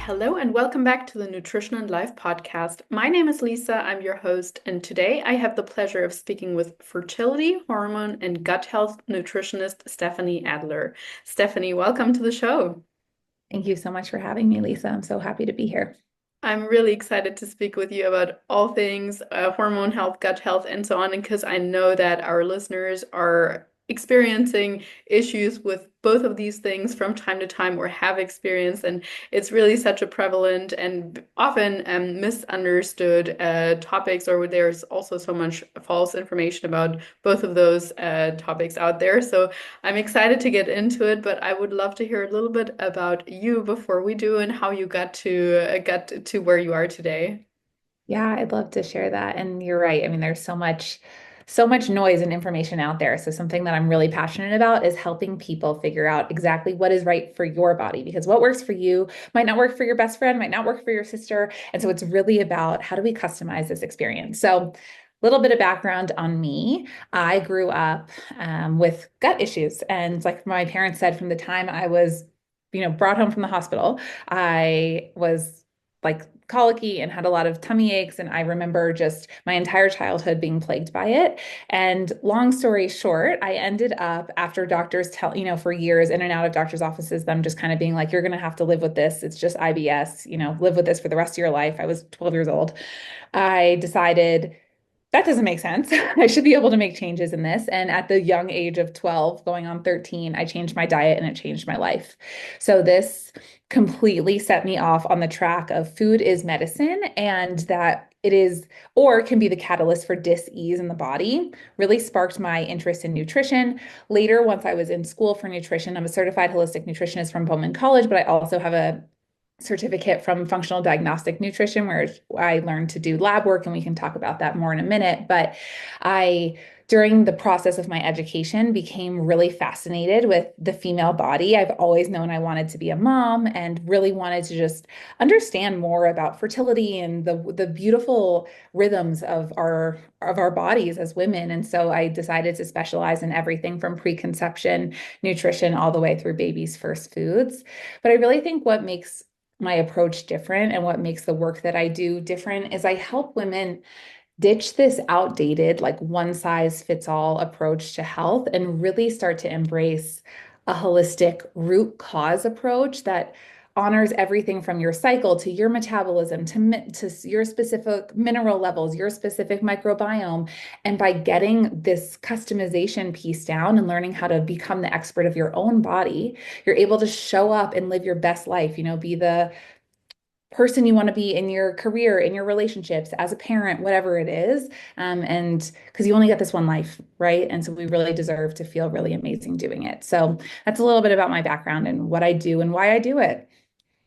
Hello and welcome back to the Nutrition and Life podcast. My name is Lisa, I'm your host, and today I have the pleasure of speaking with fertility, hormone, and gut health nutritionist Stefanie Adler. Stefanie, welcome to the show. Thank you so much for having me, Lisa. I'm so happy to be here. I'm really excited to speak with you about all things hormone health, gut health, and so on, because I know that our listeners are experiencing issues with both of these things from time to time or have experienced, and it's really such a prevalent and often misunderstood topics, or there's also so much false information about both of those topics out there. So I'm excited to get into it, but I would love to hear a little bit about you before we do and how you got to where you are today. Yeah, I'd love to share that. And you're right. I mean, there's so much noise and information out there. So something that I'm really passionate about is helping people figure out exactly what is right for your body, because what works for you might not work for your best friend, might not work for your sister. And so it's really about how do we customize this experience? So little bit of background on me. I grew up with gut issues. And like my parents said, from the time I was, brought home from the hospital, I was like colicky and had a lot of tummy aches. And I remember just my entire childhood being plagued by it. And long story short, I ended up after doctors tell, for years in and out of doctors' offices, them just kind of being like, you're going to have to live with this. It's just IBS, live with this for the rest of your life. I was 12 years old. I decided that doesn't make sense. I should be able to make changes in this. And at the young age of 12, going on 13, I changed my diet and it changed my life. So this completely set me off on the track of food is medicine and that it is or can be the catalyst for dis-ease in the body. Really sparked my interest in nutrition. Later, once I was in school for nutrition, I'm a certified holistic nutritionist from Bowman College, but I also have a certificate from functional diagnostic nutrition where I learned to do lab work, and we can talk about that more in a minute. But I, during the process of my education, became really fascinated with the female body. I've always known I wanted to be a mom and really wanted to just understand more about fertility and the beautiful rhythms of our bodies as women. And so I decided to specialize in everything from preconception, nutrition, all the way through baby's first foods. But I really think what makes my approach different and what makes the work that I do different is I help women ditch this outdated, like one size fits all approach to health and really start to embrace a holistic root cause approach that honors everything from your cycle to your metabolism to your specific mineral levels, your specific microbiome. And by getting this customization piece down and learning how to become the expert of your own body, you're able to show up and live your best life, be the person you want to be in your career, in your relationships, as a parent, whatever it is. And because you only get this one life, right? And so we really deserve to feel really amazing doing it. So that's a little bit about my background and what I do and why I do it.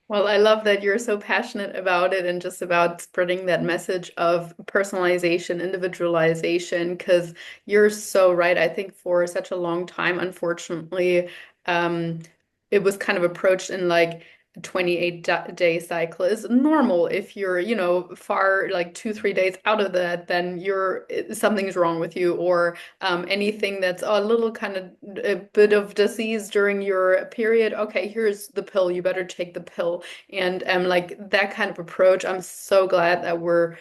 Well, I love that you're so passionate about it and just about spreading that message of personalization, individualization, because you're so right. I think for such a long time, unfortunately, um, it was kind of approached in like a 28-day cycle is normal. If you're, far like 2, 3 days out of that, then something's wrong with you, or anything that's a little kind of a bit of disease during your period. Okay, here's the pill. You better take the pill. And like that kind of approach, I'm so glad that we're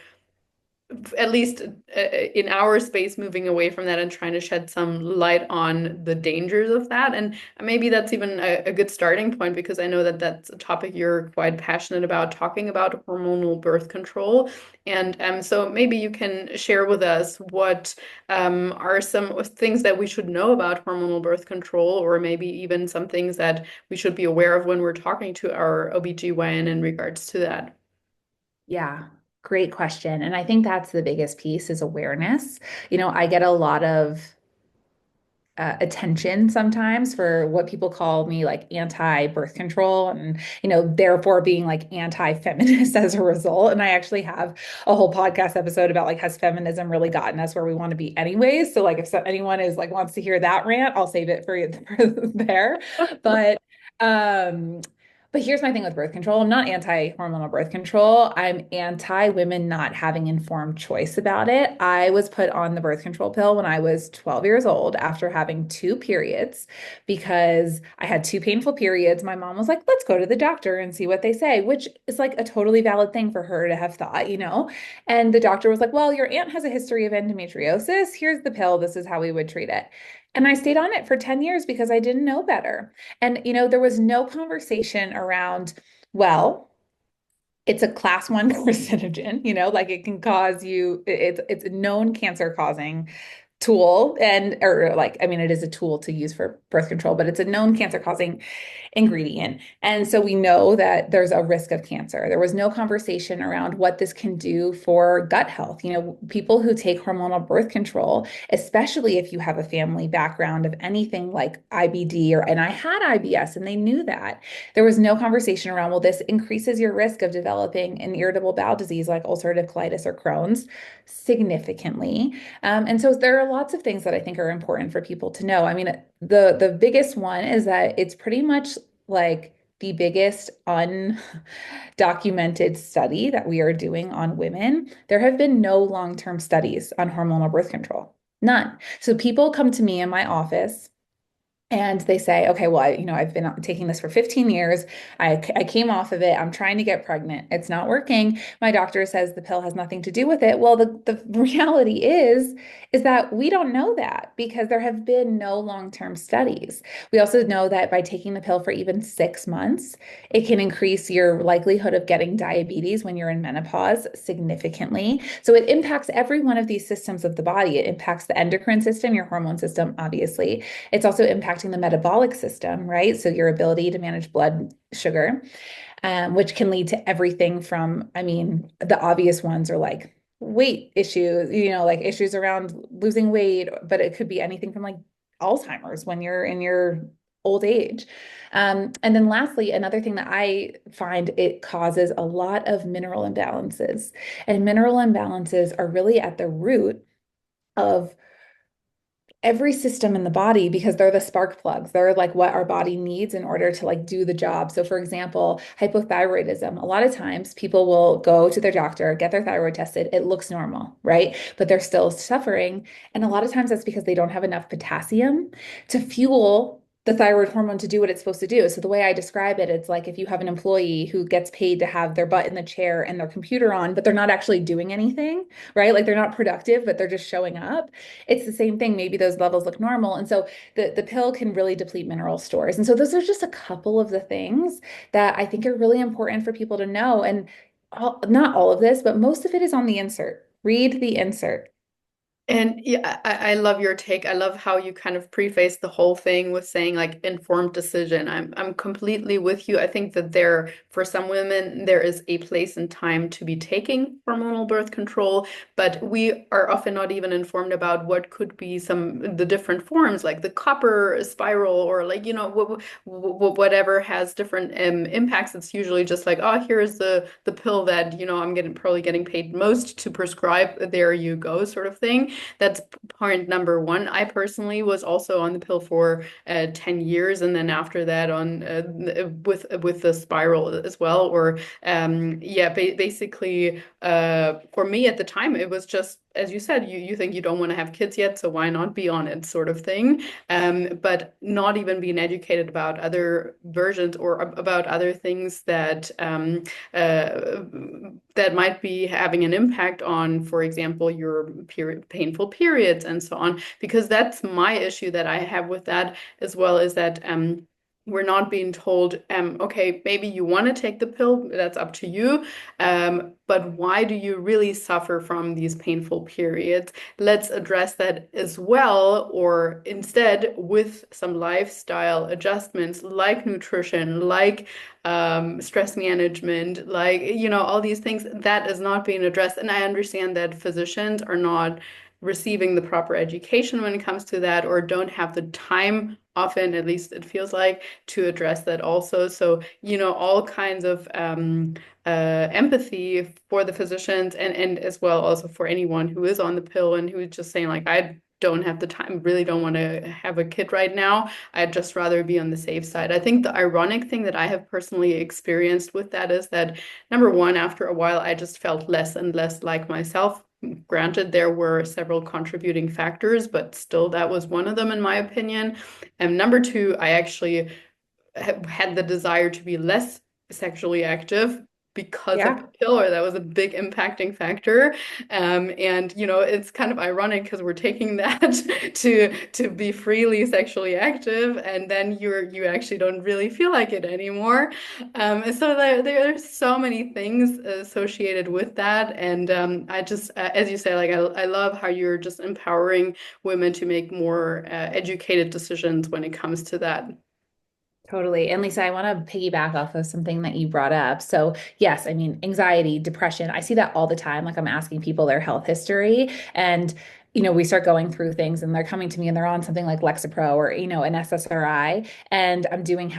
at least in our space moving away from that and trying to shed some light on the dangers of that. And maybe that's even a good starting point because I know that that's a topic you're quite passionate about, talking about hormonal birth control. And so maybe you can share with us what are some things that we should know about hormonal birth control, or maybe even some things that we should be aware of when we're talking to our OBGYN in regards to that. Yeah, great question. And I think that's the biggest piece is awareness. I get a lot of attention sometimes for what people call me like anti-birth control and therefore being like anti-feminist as a result. And I actually have a whole podcast episode about like has feminism really gotten us where we want to be anyways. So like if anyone is like wants to hear that rant, I'll save it for, for there. But um But here's my thing with birth control. I'm not anti-hormonal birth control. I'm anti women not having informed choice about it. I was put on the birth control pill when I was 12 years old after having two periods because I had two painful periods. My mom was like, let's go to the doctor and see what they say, which is like a totally valid thing for her to have thought, you know? And the doctor was like, well, your aunt has a history of endometriosis. Here's the pill. This is how we would treat it. And I stayed on it for 10 years because I didn't know better. And, there was no conversation around, well, it's a class one carcinogen, like it can cause you, it's a known cancer causing tool and or like I mean it is a tool to use for birth control, but it's a known cancer causing ingredient. And so we know that there's a risk of cancer. There was no conversation around what this can do for gut health. People who take hormonal birth control, especially if you have a family background of anything like IBD and I had IBS and they knew that. There was no conversation around, well, this increases your risk of developing an irritable bowel disease like ulcerative colitis or Crohn's significantly. And so there are lots of things that I think are important for people to know. I mean, the biggest one is that it's pretty much like the biggest undocumented study that we are doing on women. There have been no long-term studies on hormonal birth control. None. So people come to me in my office and they say, okay, well, I've been taking this for 15 years. I came off of it. I'm trying to get pregnant. It's not working. My doctor says the pill has nothing to do with it. Well, the reality is that we don't know that because there have been no long-term studies. We also know that by taking the pill for even 6 months, it can increase your likelihood of getting diabetes when you're in menopause significantly. So it impacts every one of these systems of the body. It impacts the endocrine system, your hormone system, obviously. It's also impacting the metabolic system, right? So your ability to manage blood sugar, which can lead to everything from, I mean, the obvious ones are like weight issues, like issues around losing weight, but it could be anything from like Alzheimer's when you're in your old age. And then lastly, another thing that I find it causes a lot of mineral imbalances. And mineral imbalances are really at the root of every system in the body because they're the spark plugs. They're like what our body needs in order to like do the job. So for example, hypothyroidism, a lot of times people will go to their doctor, get their thyroid tested. It looks normal, right? But they're still suffering. And a lot of times that's because they don't have enough potassium to fuel the thyroid hormone to do what it's supposed to do. So the way I describe it, it's like if you have an employee who gets paid to have their butt in the chair and their computer on, but they're not actually doing anything, right? Like they're not productive, but they're just showing up. It's the same thing. Maybe those levels look normal. And so the pill can really deplete mineral stores. And so those are just a couple of the things that I think are really important for people to know. And not all of this, but most of it is on the insert. Read the insert. And yeah, I love your take. I love how you kind of preface the whole thing with saying like informed decision. I'm completely with you. I think that for some women, there is a place and time to be taking hormonal birth control, but we are often not even informed about what could be the different forms, like the copper spiral or like, whatever has different impacts. It's usually just like, oh, here's the pill that, I'm probably getting paid most to prescribe. There you go, sort of thing. That's point number one. I personally was also on the pill for 10 years, and then after that on with the spiral as well. Or yeah, basically for me at the time it was just as you said, you think you don't want to have kids yet, so why not be on it, sort of thing. But not even being educated about other versions or about other things that might be having an impact on, for example, your painful periods and so on. Because that's my issue that I have with that as well, is that we're not being told, okay, maybe you want to take the pill, that's up to you. But why do you really suffer from these painful periods? Let's address that as well, or instead with some lifestyle adjustments like nutrition, like stress management, like, all these things that is not being addressed. And I understand that physicians are not receiving the proper education when it comes to that, or don't have the time, often, at least it feels like, to address that also. So, all kinds of empathy for the physicians and as well also for anyone who is on the pill and who's just saying like, I don't have the time, really don't want to have a kid right now. I'd just rather be on the safe side. I think the ironic thing that I have personally experienced with that is that number one, after a while, I just felt less and less like myself. Granted, there were several contributing factors, but still, that was one of them, in my opinion. And number two, I actually had the desire to be less sexually active because of the Yeah. pill, or that was a big impacting factor. And it's kind of ironic because we're taking that to be freely sexually active, and then you actually don't really feel like it anymore. And so there's so many things associated with that, and I just, as you say, like I love how you're just empowering women to make more educated decisions when it comes to that. Totally. And Lisa, I want to piggyback off of something that you brought up. So, yes, I mean, anxiety, depression, I see that all the time. Like I'm asking people their health history and we start going through things and they're coming to me and they're on something like Lexapro or, an SSRI. And I'm doing,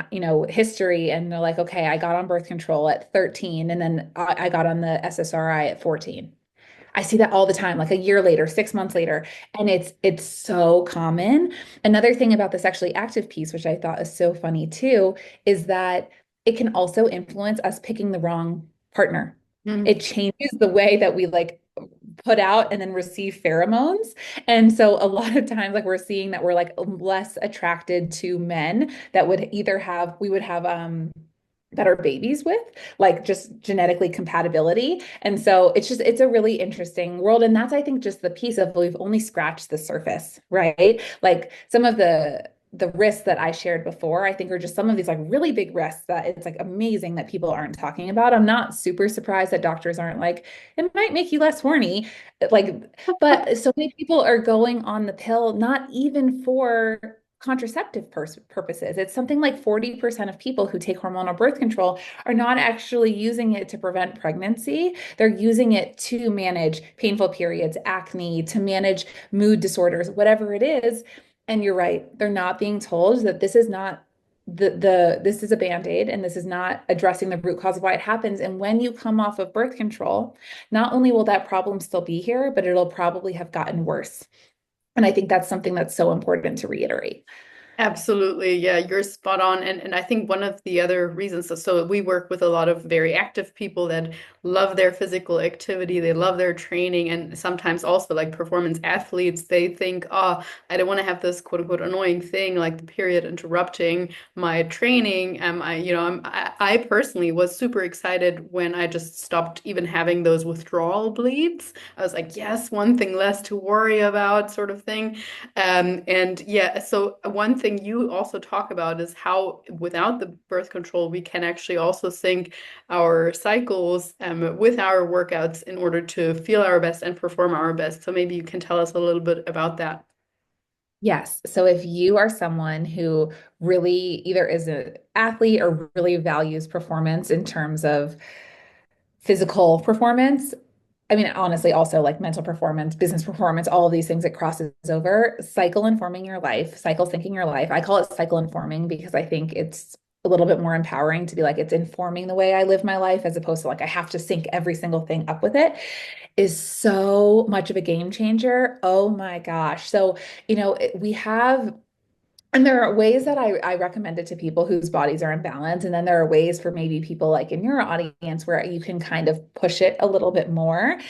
history and they're like, okay, I got on birth control at 13 and then I got on the SSRI at 14. I see that all the time, like a year later, 6 months later, and it's so common. Another thing about the sexually active piece, which I thought is so funny too, is that it can also influence us picking the wrong partner. Mm. It changes the way that we like put out and then receive pheromones. And so a lot of times like we're seeing that we're like less attracted to men that would either have we would have better babies with, like just genetically compatibility. And so it's a really interesting world. And that's, I think, just the piece of we've only scratched the surface, right? Like some of the risks that I shared before, I think are just some of these like really big risks that it's like amazing that people aren't talking about. I'm not super surprised that doctors aren't like, it might make you less horny. Like, but so many people are going on the pill, not even for contraceptive purposes. It's something like 40% of people who take hormonal birth control are not actually using it to prevent pregnancy. They're using it to manage painful periods, acne, to manage mood disorders, whatever it is. And you're right, they're not being told that this is not this is a band-aid and this is not addressing the root cause of why it happens. And when you come off of birth control, not only will that problem still be here, but it'll probably have gotten worse. And I think that's something that's so important to reiterate. Absolutely. Yeah, you're spot on. And I think one of the other reasons, so we work with a lot of very active people that love their physical activity, they love their training, and sometimes also like performance athletes, they think, oh, I don't want to have this quote unquote annoying thing like the period interrupting my training. I personally was super excited when I just stopped even having those withdrawal bleeds. I was like, yes, one thing less to worry about, sort of thing. And yeah, so one thing you also talk about is how without the birth control, we can actually also sync our cycles with our workouts in order to feel our best and perform our best. So maybe you can tell us a little bit about that. Yes. So if you are someone who really either is an athlete or really values performance in terms of physical performance, I mean, honestly, also like mental performance, business performance, all of these things it crosses over. Cycle informing your life, cycle syncing your life. I call it cycle informing because I think it's a little bit more empowering to be like, it's informing the way I live my life as opposed to like, I have to sync every single thing up with it is so much of a game changer. Oh my gosh. So, we have and there are ways that I recommend it to people whose bodies are in balance. And then there are ways for maybe people like in your audience where you can kind of push it a little bit more.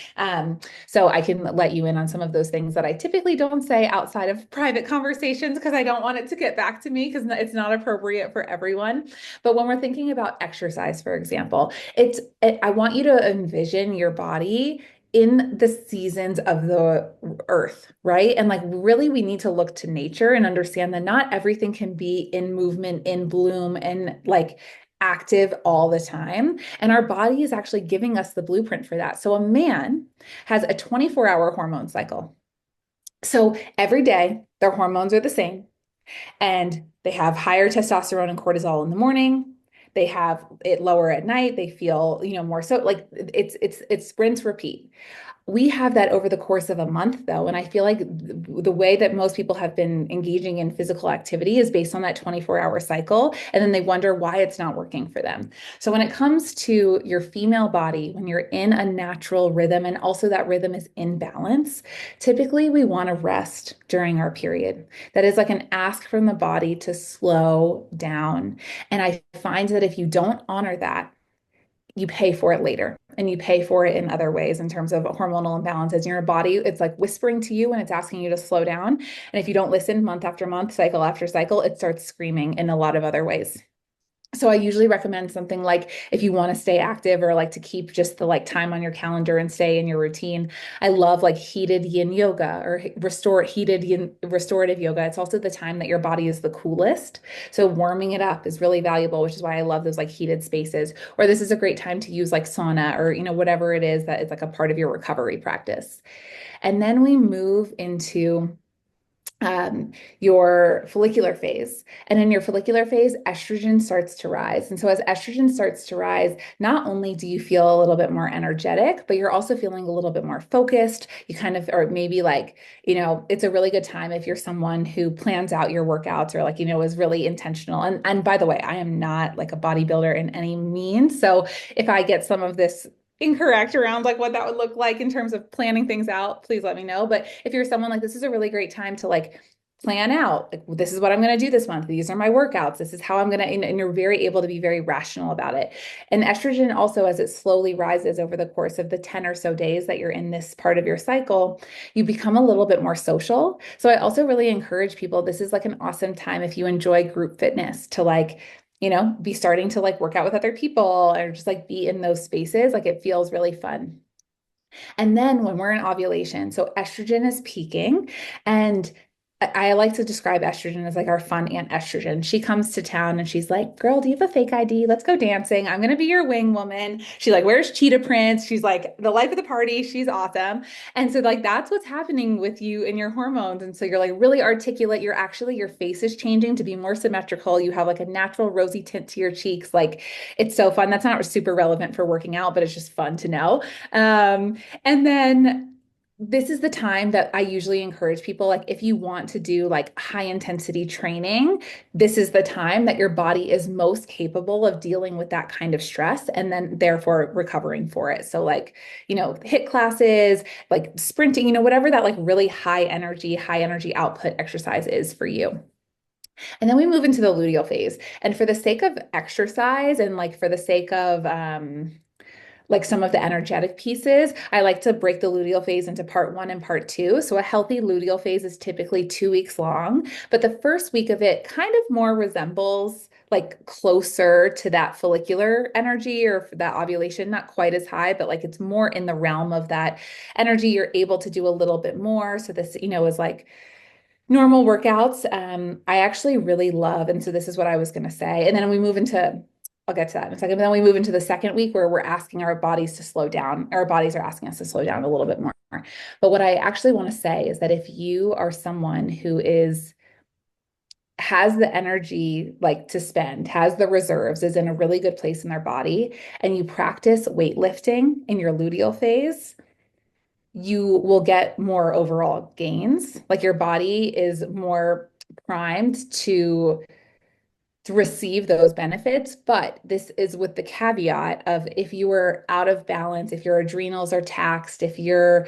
So I can let you in on some of those things that I typically don't say outside of private conversations because I don't want it to get back to me because it's not appropriate for everyone. But when we're thinking about exercise, for example, I want you to envision your body in the seasons of the earth, right? And like really we need to look to nature and understand that not everything can be in movement, in bloom, and like active all the time. And our body is actually giving us the blueprint for that. So a man has a 24-hour hormone cycle. So every day their hormones are the same and they have higher testosterone and cortisol in the morning. they have it lower at night, they feel, more so like it's rinse repeat. We have that over the course of a month, though. And I feel like the way that most people have been engaging in physical activity is based on that 24-hour cycle. And then they wonder why it's not working for them. So when it comes to your female body, when you're in a natural rhythm and also that rhythm is in balance, typically we want to rest during our period. That is like an ask from the body to slow down. And I find that if you don't honor that, you pay for it later, and you pay for it in other ways in terms of hormonal imbalances in your body. It's like whispering to you and it's asking you to slow down. And if you don't listen month after month, cycle after cycle, it starts screaming in a lot of other ways. So I usually recommend something like if you want to stay active or like to keep just the like time on your calendar and stay in your routine. I love like heated yin yoga or heated yin restorative yoga. It's also the time that your body is the coolest. So warming it up is really valuable, which is why I love those like heated spaces. Or this is a great time to use like sauna or whatever it is that is like a part of your recovery practice. And then we move into your follicular phase. And in your follicular phase, estrogen starts to rise. And so as estrogen starts to rise, not only do you feel a little bit more energetic, but you're also feeling a little bit more focused. You kind of, or maybe like, it's a really good time if you're someone who plans out your workouts or like, is really intentional. And by the way, I am not like a bodybuilder in any means. So if I get some of this incorrect around like what that would look like in terms of planning things out, please let me know. But if you're someone like this is a really great time to like plan out, like this is what I'm going to do this month. These are my workouts. This is how I'm going to, and you're very able to be very rational about it. And estrogen also, as it slowly rises over the course of the 10 or so days that you're in this part of your cycle, you become a little bit more social. So I also really encourage people, this is like an awesome time if you enjoy group fitness to like, be starting to like work out with other people or just like be in those spaces. Like it feels really fun. And then when we're in ovulation, so estrogen is peaking, and I like to describe estrogen as like our fun Aunt Estrogen. She comes to town and she's like, "Girl, do you have a fake ID? Let's go dancing. I'm gonna be your wing woman." She like wears cheetah prints. She's like the life of the party. She's awesome. And so like that's what's happening with you and your hormones. And so you're like really articulate. Your face is changing to be more symmetrical. You have like a natural rosy tint to your cheeks. Like it's so fun. That's not super relevant for working out, but it's just fun to know. And then this is the time that I usually encourage people, like if you want to do like high intensity training, this is the time that your body is most capable of dealing with that kind of stress and then therefore recovering for it. So like, HIIT classes, like sprinting, whatever that like really high energy output exercise is for you. And then we move into the luteal phase. And for the sake of exercise and like for the sake of like some of the energetic pieces, I like to break the luteal phase into part one and part two. So a healthy luteal phase is typically 2 weeks long, but the first week of it kind of more resembles like closer to that follicular energy or that ovulation, not quite as high, but like it's more in the realm of that energy. You're able to do a little bit more. So this, is like normal workouts. I actually really love, and so this is what I was going to say. And then we move into, I'll get to that in a second, but then we move into the second week where we're asking our bodies to slow down. Our bodies are asking us to slow down a little bit more. But what I actually want to say is that if you are someone who has the energy like to spend, has the reserves, is in a really good place in their body, and you practice weightlifting in your luteal phase, you will get more overall gains. Like your body is more primed to receive those benefits. But this is with the caveat of if you are out of balance, if your adrenals are taxed, if you're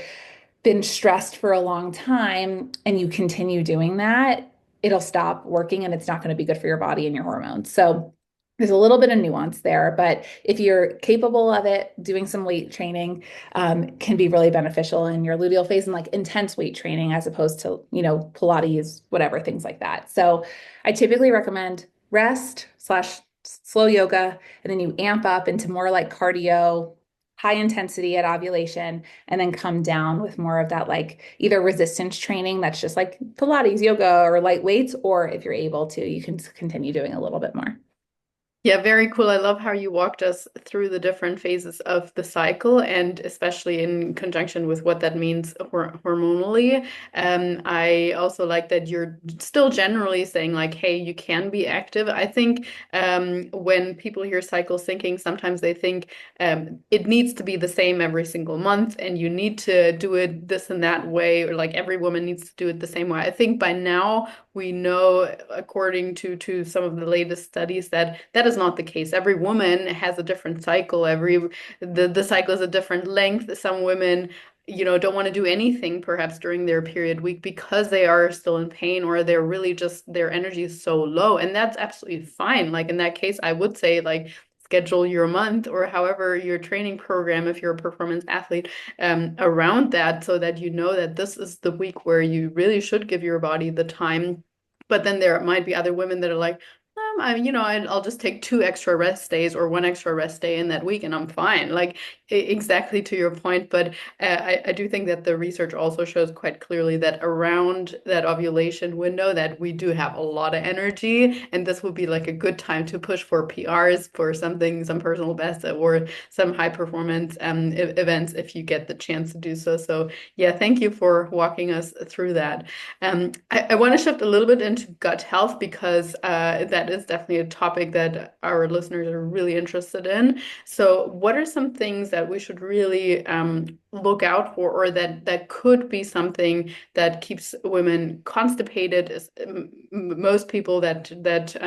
been stressed for a long time and you continue doing that, it'll stop working and it's not going to be good for your body and your hormones. So there's a little bit of nuance there, but if you're capable of it, doing some weight training can be really beneficial in your luteal phase and like intense weight training as opposed to, Pilates, whatever, things like that. So I typically recommend rest slash slow yoga, and then you amp up into more like cardio, high intensity at ovulation, and then come down with more of that like either resistance training that's just like Pilates, yoga, or light weights, or if you're able to, you can continue doing a little bit more. Yeah, very cool. I love how you walked us through the different phases of the cycle, and especially in conjunction with what that means hormonally. I also like that you're still generally saying like, hey, you can be active. I think when people hear cycle syncing, sometimes they think it needs to be the same every single month, and you need to do it this and that way, or like every woman needs to do it the same way. I think by now we know, according to some of the latest studies, that that is not the case. Every woman has a different cycle. The cycle is a different length. Some women, don't want to do anything perhaps during their period week because they are still in pain, or they're really just their energy is so low, and that's absolutely fine. Like in that case, I would say like schedule your month or however your training program if you're a performance athlete around that, so that you know that this is the week where you really should give your body the time. But then there might be other women that are like, I'll just take 2 extra rest days or 1 extra rest day in that week and I'm fine. Like exactly to your point. But I do think that the research also shows quite clearly that around that ovulation window that we do have a lot of energy, and this would be like a good time to push for PRs for something, some personal best or some high performance events if you get the chance to do so. So yeah, thank you for walking us through that. I want to shift a little bit into gut health because that is definitely a topic that our listeners are really interested in. So, what are some things that we should really look out for, or that could be something that keeps women constipated? Most people that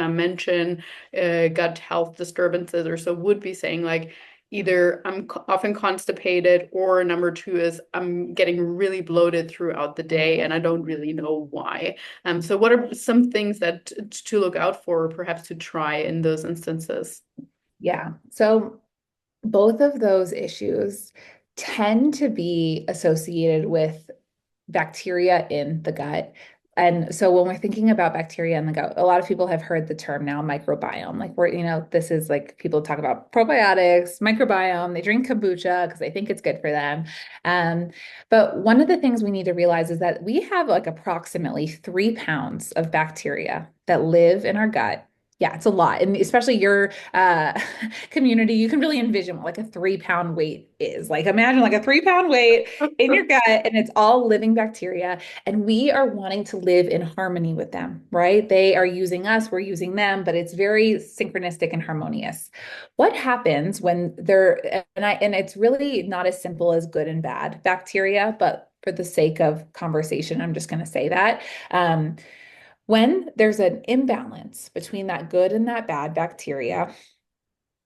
mention gut health disturbances or so would be saying like, either I'm often constipated, or number two is I'm getting really bloated throughout the day and I don't really know why. So what are some things that to look out for, or perhaps to try in those instances? Yeah. So both of those issues tend to be associated with bacteria in the gut. And so when we're thinking about bacteria in the gut, a lot of people have heard the term now microbiome. Like this is like people talk about probiotics, microbiome, they drink kombucha because they think it's good for them. Um, but one of the things we need to realize is that we have like approximately 3 pounds of bacteria that live in our gut. Yeah, it's a lot. And especially your community, you can really envision what like a 3 pound weight is. Like imagine like a 3 pound weight in your gut, and it's all living bacteria. And we are wanting to live in harmony with them, right? They are using us, we're using them, but it's very synchronistic and harmonious. What happens when they're, and it's really not as simple as good and bad bacteria, but for the sake of conversation, I'm just going to say that. When there's an imbalance between that good and that bad bacteria,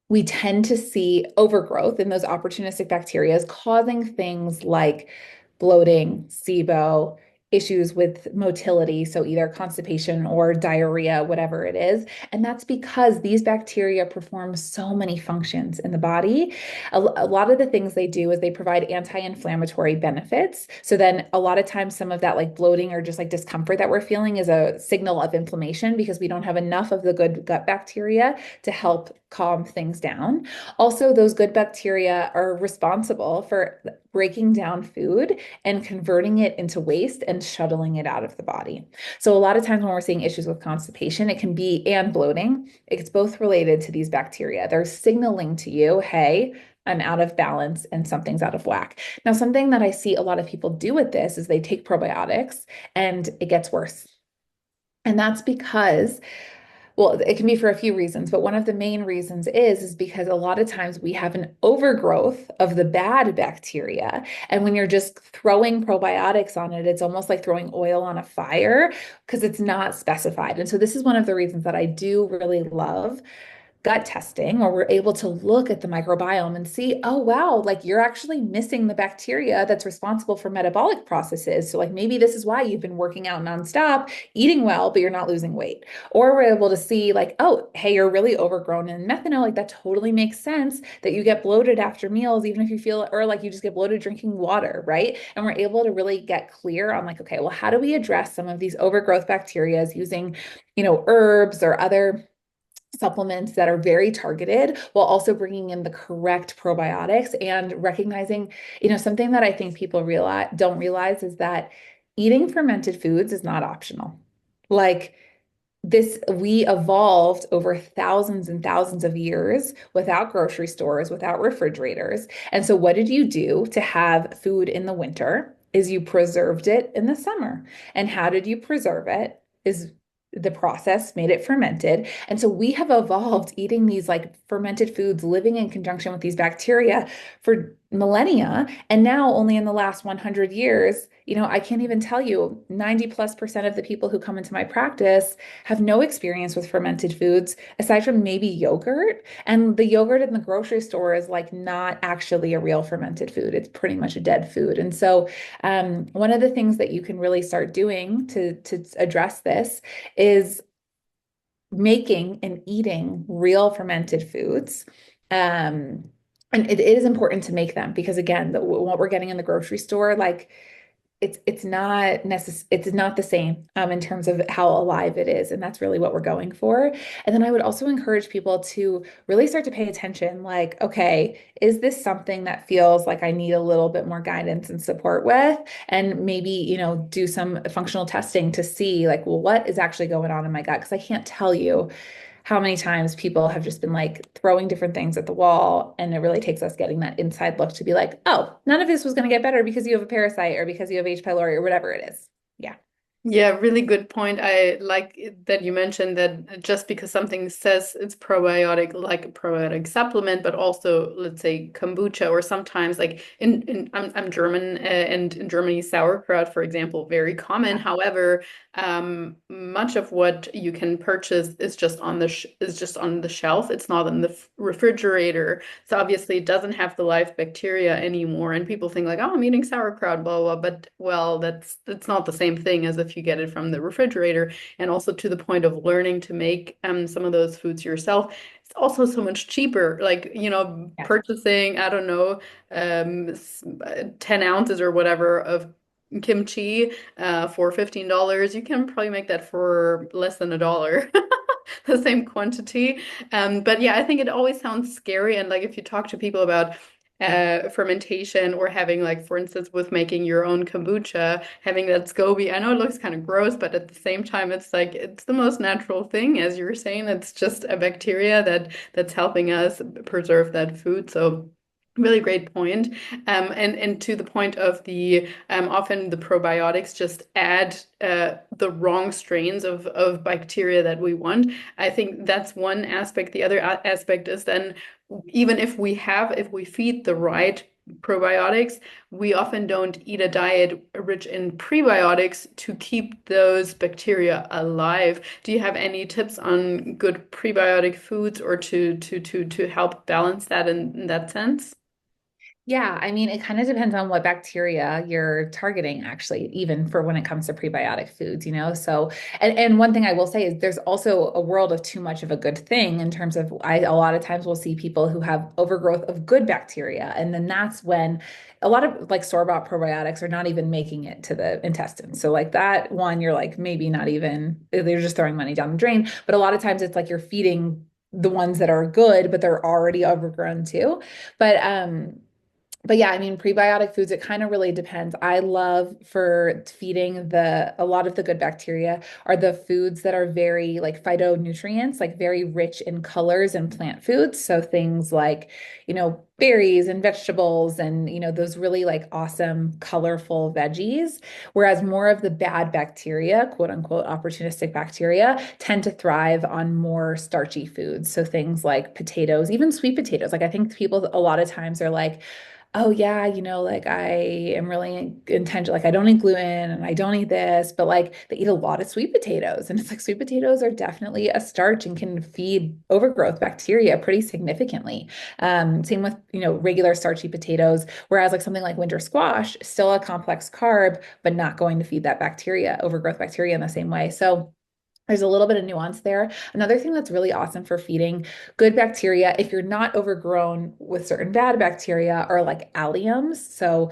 we tend to see overgrowth in those opportunistic bacteria causing things like bloating, SIBO, issues with motility, so either constipation or diarrhea, whatever it is. And that's because these bacteria perform so many functions in the body. A lot of the things they do is they provide anti-inflammatory benefits. So then a lot of times some of that like bloating or just like discomfort that we're feeling is a signal of inflammation because we don't have enough of the good gut bacteria to help calm things down. Also, those good bacteria are responsible for breaking down food and converting it into waste and shuttling it out of the body. So a lot of times when we're seeing issues with constipation, it can be and bloating. It's both related to these bacteria. They're signaling to you, hey, I'm out of balance and something's out of whack. Now, something that I see a lot of people do with this is they take probiotics and it gets worse. And that's because well, it can be for a few reasons, but one of the main reasons is because a lot of times we have an overgrowth of the bad bacteria. And when you're just throwing probiotics on it, it's almost like throwing oil on a fire because it's not specified. And so this is one of the reasons that I do really love gut testing, where we're able to look at the microbiome and see, oh, wow, like you're actually missing the bacteria that's responsible for metabolic processes. So, like, maybe this is why you've been working out nonstop, eating well, but you're not losing weight. Or we're able to see, like, oh, hey, you're really overgrown in methanol. Like, that totally makes sense that you get bloated after meals, even if you feel, or like you just get bloated drinking water, right? And we're able to really get clear on, like, okay, well, how do we address some of these overgrowth bacteria using, herbs or other supplements that are very targeted while also bringing in the correct probiotics and recognizing, something that I think people don't realize is that eating fermented foods is not optional. Like we evolved over thousands and thousands of years without grocery stores, without refrigerators. And so what did you do to have food in the winter? Is you preserved it in the summer. And how did you preserve it? Is the process made it fermented. And so we have evolved eating these like fermented foods, living in conjunction with these bacteria for millennia. And now, only in the last 100 years, I can't even tell you, 90+% of the people who come into my practice have no experience with fermented foods aside from maybe yogurt. And the yogurt in the grocery store is like not actually a real fermented food. It's pretty much a dead food. And so, one of the things that you can really start doing to address this is making and eating real fermented foods. And it is important to make them because again, what we're getting in the grocery store, like it's not the same in terms of how alive it is, and that's really what we're going for. And then I would also encourage people to really start to pay attention, like, okay, is this something that feels like I need a little bit more guidance and support with? And maybe, do some functional testing to see like, well, what is actually going on in my gut? Because I can't tell you how many times people have just been like throwing different things at the wall. And it really takes us getting that inside look to be like, oh, none of this was going to get better because you have a parasite or because you have H. pylori or whatever it is. Yeah. Yeah, really good point. I like that you mentioned that just because something says it's probiotic, like a probiotic supplement, but also let's say kombucha, or sometimes like I'm German, and in Germany sauerkraut, for example, very common. However, much of what you can purchase is just on the sh is just on the shelf. It's not in the refrigerator, so obviously it doesn't have the live bacteria anymore. And people think like, oh, I'm eating sauerkraut, blah blah. But well, that's not the same thing as if you get it from the refrigerator. And also to the point of learning to make some of those foods yourself, it's also so much cheaper. Like, Yes. purchasing, I don't know, 10 ounces or whatever of kimchi for $15. You can probably make that for less than $1. The same quantity. But yeah, I think it always sounds scary. And like if you talk to people about fermentation, or having like, for instance, with making your own kombucha, having that SCOBY, I know it looks kind of gross, but at the same time, it's like it's the most natural thing, as you were saying. It's just a bacteria that's helping us preserve that food. So really great point. And to the point of the often the probiotics just add the wrong strains of bacteria that we want. I think that's one aspect. The other aspect is then, even if we feed the right probiotics, we often don't eat a diet rich in prebiotics to keep those bacteria alive. Do you have any tips on good prebiotic foods, or to help balance that in that sense? Yeah, I mean, it kind of depends on what bacteria you're targeting, actually, even for when it comes to prebiotic foods. So, and one thing I will say is there's also a world of too much of a good thing in terms of a lot of times we'll see people who have overgrowth of good bacteria. And then that's when a lot of like store-bought probiotics are not even making it to the intestine. So like that one, you're like maybe not even, they're just throwing money down the drain. But a lot of times it's like you're feeding the ones that are good, but they're already overgrown too. But but yeah, I mean, prebiotic foods, it kind of really depends. I love for feeding a lot of the good bacteria are the foods that are very like phytonutrients, like very rich in colors and plant foods. So things like, berries and vegetables and, those really like awesome, colorful veggies. Whereas more of the bad bacteria, quote unquote, opportunistic bacteria, tend to thrive on more starchy foods. So things like potatoes, even sweet potatoes. Like I think people a lot of times are like, oh yeah, like I am really intentional. Like I don't eat gluten and I don't eat this, but like they eat a lot of sweet potatoes. And it's like sweet potatoes are definitely a starch and can feed overgrowth bacteria pretty significantly. Same with, regular starchy potatoes, whereas like something like winter squash, still a complex carb, but not going to feed that bacteria, overgrowth bacteria in the same way. So there's a little bit of nuance there. Another thing that's really awesome for feeding good bacteria, if you're not overgrown with certain bad bacteria, are like alliums. So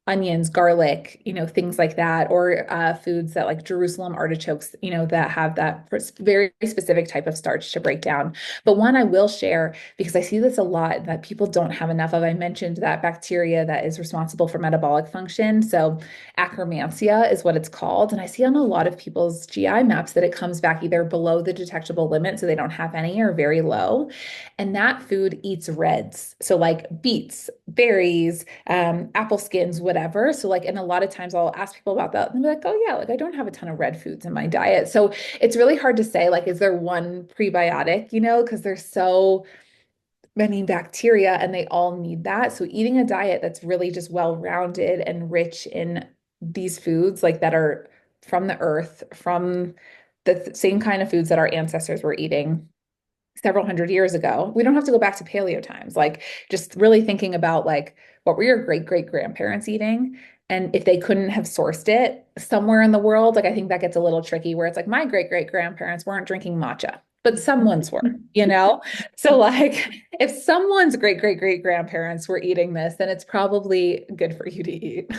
onions, garlic, things like that, or foods that like Jerusalem artichokes, that have that very specific type of starch to break down. But one I will share, because I see this a lot that people don't have enough of. I mentioned that bacteria that is responsible for metabolic function. So Akkermansia is what it's called. And I see on a lot of people's GI maps that it comes back either below the detectable limit, so they don't have any, or very low. And that food eats reds. So like beets, berries, apple skins, whatever. So like, and a lot of times I'll ask people about that and they're like, oh yeah, like I don't have a ton of red foods in my diet. So it's really hard to say, like, is there one prebiotic, because there's so many bacteria and they all need that. So eating a diet that's really just well-rounded and rich in these foods, like that are from the earth, from the same kind of foods that our ancestors were eating several hundred years ago. We don't have to go back to paleo times. Like just really thinking about like what were your great great grandparents eating? And if they couldn't have sourced it somewhere in the world, like I think that gets a little tricky where it's like my great great grandparents weren't drinking matcha, but someone's were. So like if someone's great great great grandparents were eating this, then it's probably good for you to eat.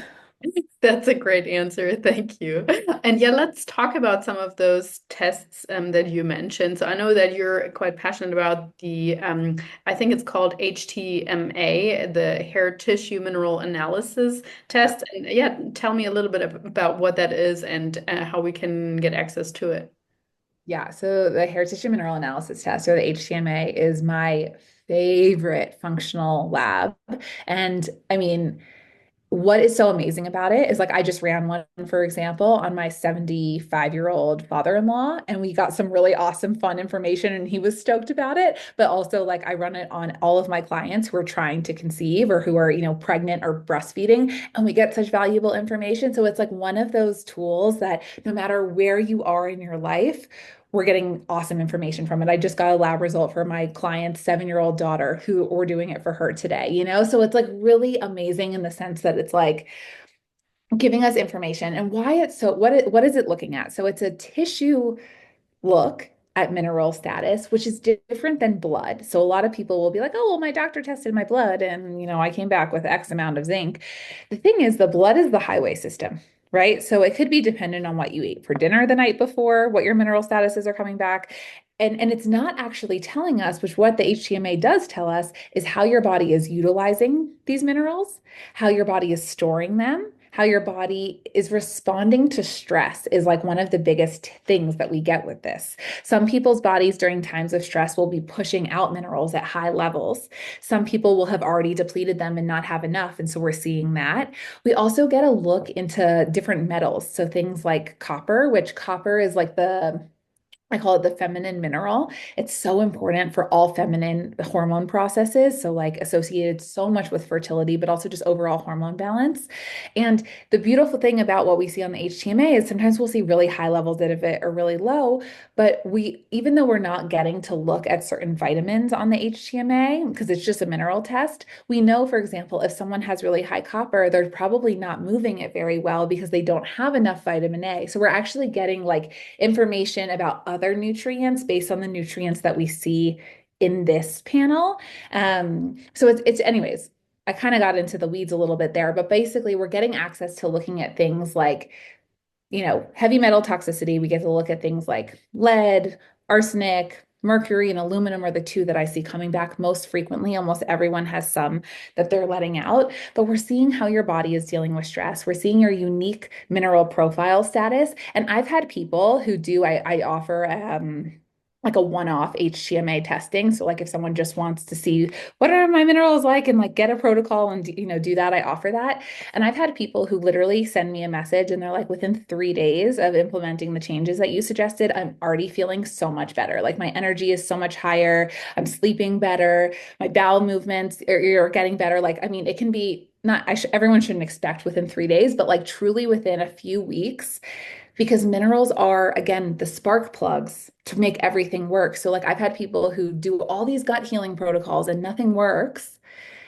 That's a great answer. Thank you. And yeah, let's talk about some of those tests that you mentioned. So I know that you're quite passionate about I think it's called HTMA, the hair tissue mineral analysis test. And yeah, tell me a little bit about what that is and how we can get access to it. Yeah, so the hair tissue mineral analysis test, or the HTMA, is my favorite functional lab. And I mean, what is so amazing about it is like I just ran one, for example, on my 75-year-old father-in-law, and we got some really awesome, fun information, and he was stoked about it. But also, like, I run it on all of my clients who are trying to conceive or who are, pregnant or breastfeeding, and we get such valuable information. So it's like one of those tools that no matter where you are in your life, we're getting awesome information from it. I just got a lab result for my client's 7-year-old daughter who we're doing it for her today. So it's like really amazing in the sense that it's like giving us information and why it's so what is it looking at? So it's a tissue look at mineral status, which is different than blood. So a lot of people will be like, oh, well, my doctor tested my blood and, I came back with X amount of zinc. The thing is, the blood is the highway system, right? So it could be dependent on what you ate for dinner the night before, what your mineral statuses are coming back. And it's not actually telling us, which what the HTMA does tell us is how your body is utilizing these minerals, how your body is storing them, how your body is responding to stress is like one of the biggest things that we get with this. Some people's bodies during times of stress will be pushing out minerals at high levels. Some people will have already depleted them and not have enough. And so we're seeing that. We also get a look into different metals. So things like copper, which copper is like I call it the feminine mineral. It's so important for all feminine hormone processes. So, like, associated so much with fertility, but also just overall hormone balance. And the beautiful thing about what we see on the HTMA is sometimes we'll see really high levels of it or really low. But even though we're not getting to look at certain vitamins on the HTMA, because it's just a mineral test, we know, for example, if someone has really high copper, they're probably not moving it very well because they don't have enough vitamin A. So, we're actually getting like information about other nutrients based on the nutrients that we see in this panel. So it's anyways, I kind of got into the weeds a little bit there, but basically we're getting access to looking at things like heavy metal toxicity. We get to look at things like lead, arsenic, mercury, and aluminum are the two that I see coming back most frequently. Almost everyone has some that they're letting out, but we're seeing how your body is dealing with stress. We're seeing your unique mineral profile status. And I've had people who I offer, like a one-off HTMA testing. So like if someone just wants to see what are my minerals like and like get a protocol and do that, I offer that. And I've had people who literally send me a message and they're like, within 3 days of implementing the changes that you suggested, I'm already feeling so much better. Like my energy is so much higher. I'm sleeping better. My bowel movements are getting better. Like, I mean, it can be not, everyone shouldn't expect within 3 days, but like truly within a few weeks, because minerals are, again, the spark plugs to make everything work. So, like, I've had people who do all these gut healing protocols and nothing works,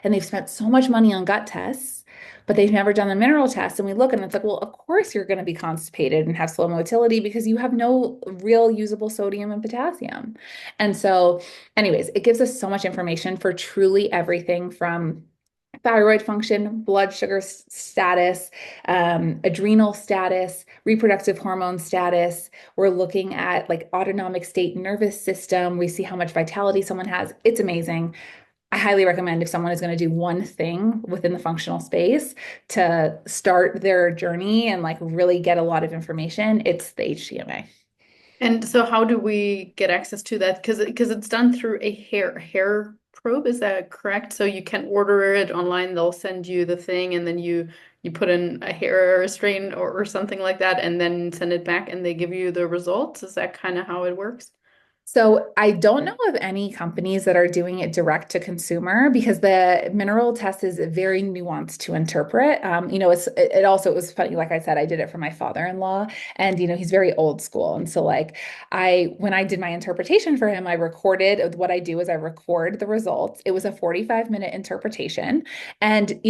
and they've spent so much money on gut tests, but they've never done the mineral test. And we look and it's like, well, of course you're going to be constipated and have slow motility because you have no real usable sodium and potassium. And so, anyways, it gives us so much information for truly everything from thyroid function, blood sugar status, adrenal status, reproductive hormone status. We're looking at like autonomic state nervous system. We see how much vitality someone has. It's amazing. I highly recommend if someone is going to do one thing within the functional space to start their journey and like really get a lot of information, it's the HTMA. And so how do we get access to that? Because it's done through a hair probe, is that correct? So you can order it online, they'll send you the thing and then you put in a hair strain or something like that and then send it back and they give you the results. Is that kind of how it works? So I don't know of any companies that are doing it direct to consumer because the mineral test is very nuanced to interpret. It also it was funny. Like I said, I did it for my father-in-law, and he's very old school, and so like when I did my interpretation for him, I recorded. What I do is I record the results. It was a 45-minute interpretation, and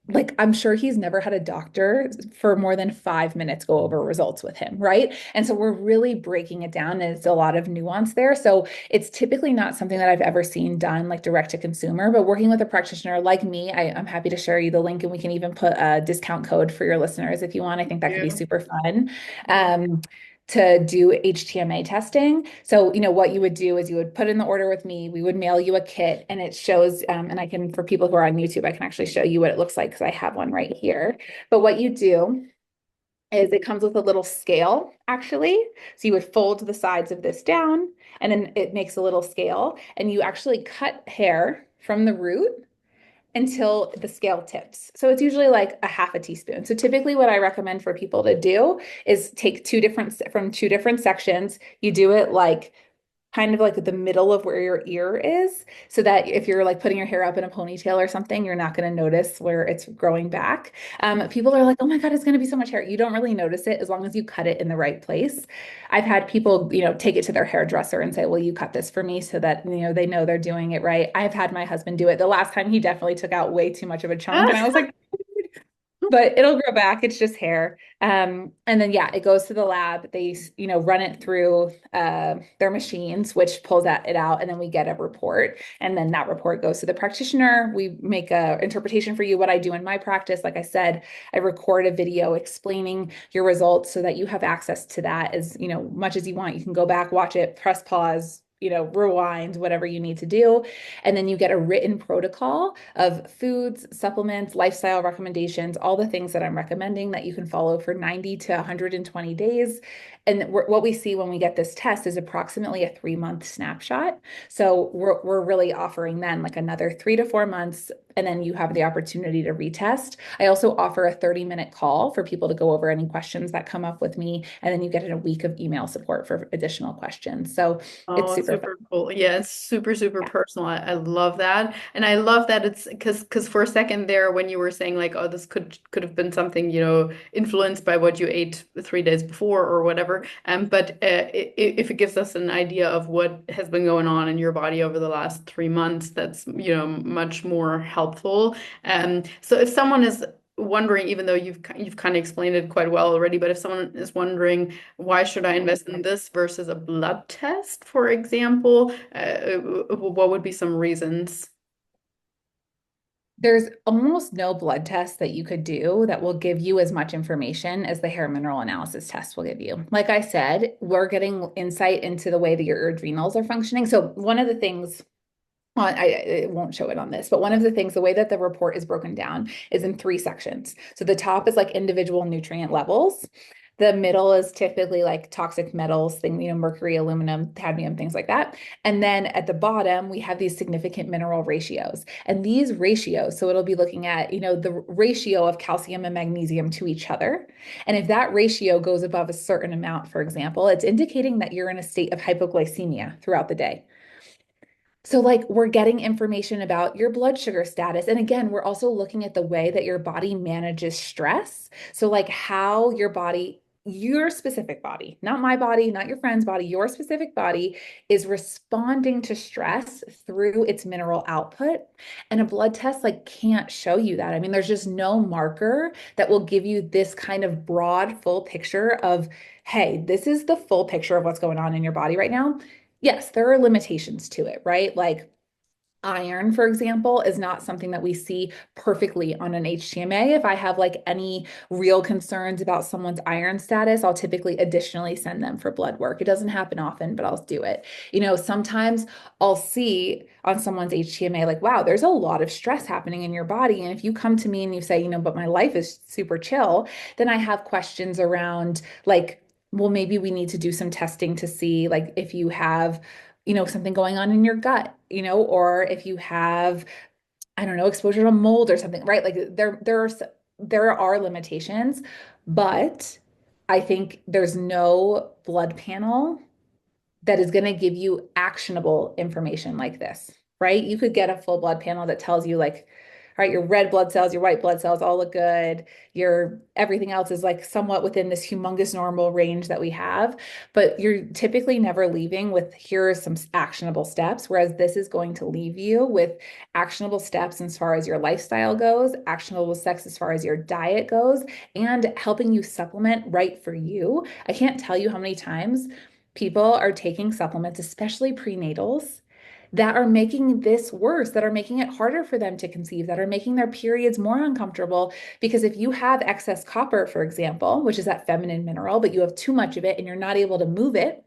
like I'm sure he's never had a doctor for more than 5 minutes go over results with him, right? And so we're really breaking it down, and it's a lot of nuance there. So it's typically not something that I've ever seen done like direct to consumer, but working with a practitioner like me, I'm happy to share you the link and we can even put a discount code for your listeners if you want. I think that could be Yeah. super fun. Yeah. Um, to do HTMA testing. So, what you would do is you would put in the order with me, we would mail you a kit, and it shows, and I can, for people who are on YouTube, I can actually show you what it looks like because I have one right here. But what you do is it comes with a little scale, actually. So you would fold the sides of this down, and then it makes a little scale, and you actually cut hair from the root until the scale tips. So it's usually like a half a teaspoon. So typically what I recommend for people to do is take two different sections. You do it like kind of like the middle of where your ear is, so that if you're like putting your hair up in a ponytail or something, you're not going to notice where it's growing back. People are like, oh my God, it's going to be so much hair. You don't really notice it as long as you cut it in the right place. I've had people, take it to their hairdresser and say, will you cut this for me so that, they know they're doing it right. I've had my husband do it. The last time he definitely took out way too much of a chunk. And I was like, but it'll grow back. It's just hair. And then yeah, it goes to the lab. They, run it through their machines, which pulls it out, and then we get a report. And then that report goes to the practitioner. We make a interpretation for you. What I do in my practice, like I said, I record a video explaining your results so that you have access to that as, much as you want. You can go back, watch it, press pause, rewind, whatever you need to do. And then you get a written protocol of foods, supplements, lifestyle recommendations, all the things that I'm recommending that you can follow for 90 to 120 days. And what we see when we get this test is approximately a 3-month snapshot. So we're really offering then like another 3 to 4 months, and then you have the opportunity to retest. I also offer a 30-minute call for people to go over any questions that come up with me, and then you get a week of email support for additional questions. So it's Oh, super fun. super cool. Yeah, it's super, super Yeah. personal. I love that. And I love that it's because for a second there when you were saying like, oh, this could have been something, influenced by what you ate 3 days before or whatever. But if it gives us an idea of what has been going on in your body over the last 3 months, that's, much more helpful. So if someone is wondering, even though you've kind of explained it quite well already, but if someone is wondering, why should I invest in this versus a blood test, for example? What would be some reasons? There's almost no blood test that you could do that will give you as much information as the hair mineral analysis test will give you. Like I said, we're getting insight into the way that your adrenals are functioning. So one of the things, well, I won't show it on this, but one of the things, the way that the report is broken down is in 3 sections. So the top is like individual nutrient levels. The middle is typically like toxic metals, mercury, aluminum, cadmium, things like that. And then at the bottom, we have these significant mineral ratios. And these ratios, so it'll be looking at, the ratio of calcium and magnesium to each other. And if that ratio goes above a certain amount, for example, it's indicating that you're in a state of hypoglycemia throughout the day. So, like, we're getting information about your blood sugar status. And again, we're also looking at the way that your body manages stress. So, like, how your body, your specific body, not my body, not your friend's body, your specific body is responding to stress through its mineral output. And a blood test, like, can't show you that. I mean, there's just no marker that will give you this kind of broad, full picture of, hey, this is the full picture of what's going on in your body right now. Yes, there are limitations to it, right? Like Iron, for example, is not something that we see perfectly on an HTMA. If I have like any real concerns about someone's iron status, I'll typically additionally send them for blood work. It doesn't happen often, but I'll do it. Sometimes I'll see on someone's HTMA, like, wow, there's a lot of stress happening in your body. And if you come to me and you say, but my life is super chill, then I have questions around like, well, maybe we need to do some testing to see like if you have something going on in your gut, or if you have, I don't know, exposure to mold or something, right? Like there are limitations, but I think there's no blood panel that is going to give you actionable information like this, right? You could get a full blood panel that tells you like, all right, your red blood cells, your white blood cells all look good. Your everything else is like somewhat within this humongous normal range that we have, but you're typically never leaving with here are some actionable steps, whereas this is going to leave you with actionable steps as far as your lifestyle goes, actionable steps as far as your diet goes, and helping you supplement right for you. I can't tell you how many times people are taking supplements, especially prenatals, that are making this worse, that are making it harder for them to conceive, that are making their periods more uncomfortable. Because if you have excess copper, for example, which is that feminine mineral, but you have too much of it and you're not able to move it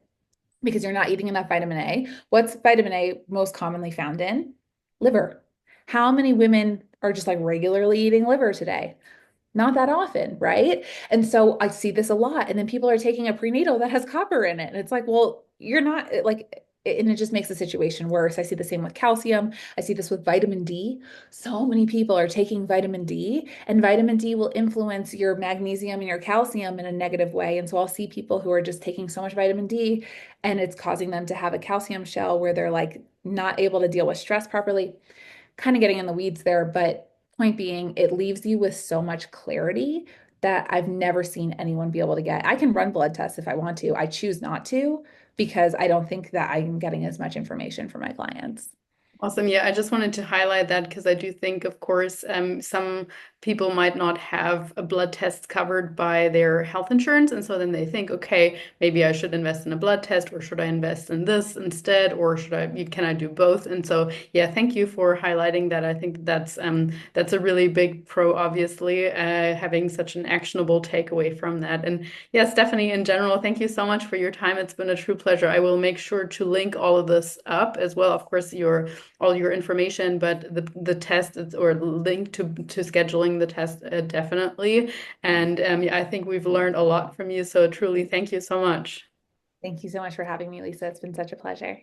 because you're not eating enough vitamin A, what's vitamin A most commonly found in? Liver. How many women are just like regularly eating liver today? Not that often, right? And so I see this a lot. And then people are taking a prenatal that has copper in it. And it's like, well, you're not like, and it just makes the situation worse. I see the same with calcium. I see this with vitamin D. So many people are taking vitamin D, and vitamin D will influence your magnesium and your calcium in a negative way. And so I'll see people who are just taking so much vitamin D, and it's causing them to have a calcium shell where they're like not able to deal with stress properly. Kind of getting in the weeds there, but point being, it leaves you with so much clarity that I've never seen anyone be able to get. I can run blood tests if I want to. I choose not to because I don't think that I'm getting as much information for my clients. Awesome. Yeah, I just wanted to highlight that because I do think, of course, some people might not have a blood test covered by their health insurance. And so then they think, okay, maybe I should invest in a blood test, or should I invest in this instead, or can I do both? And so, yeah, thank you for highlighting that. I think that's a really big pro, obviously, having such an actionable takeaway from that. And yeah, Stephanie, in general, thank you so much for your time. It's been a true pleasure. I will make sure to link all of this up as well. Of course, all your information, but the test or link to scheduling the test definitely. And yeah, I think we've learned a lot from you. So truly, thank you so much. Thank you so much for having me, Lisa. It's been such a pleasure.